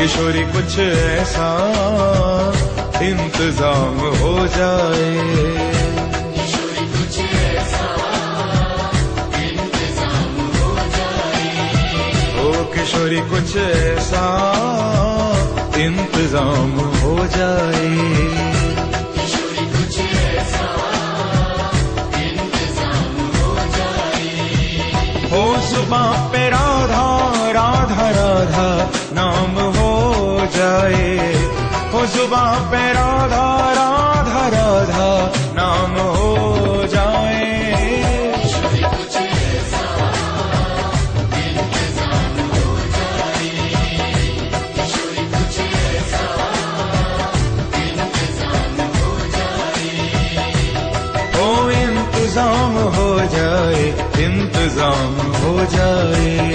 किशोरी कुछ ऐसा इंतजाम हो जाए, किशोरी कुछ ऐसा इंतजाम हो जाए, ओ किशोरी कुछ ऐसा इंतजाम हो जाए, किशोरी कुछ ऐसा इंतजाम हो जाए। हो जुबां पे राधा राधा राधा नाम हो जाए, हो जुबां पे राधा राधा राधा नाम हो जाए, किशोरी कुछ ऐसा इंतजाम हो जाए, किशोरी कुछ ऐसा इंतजाम हो जाए, ओ इंतजाम हो जाए, इंतजाम हो जाए।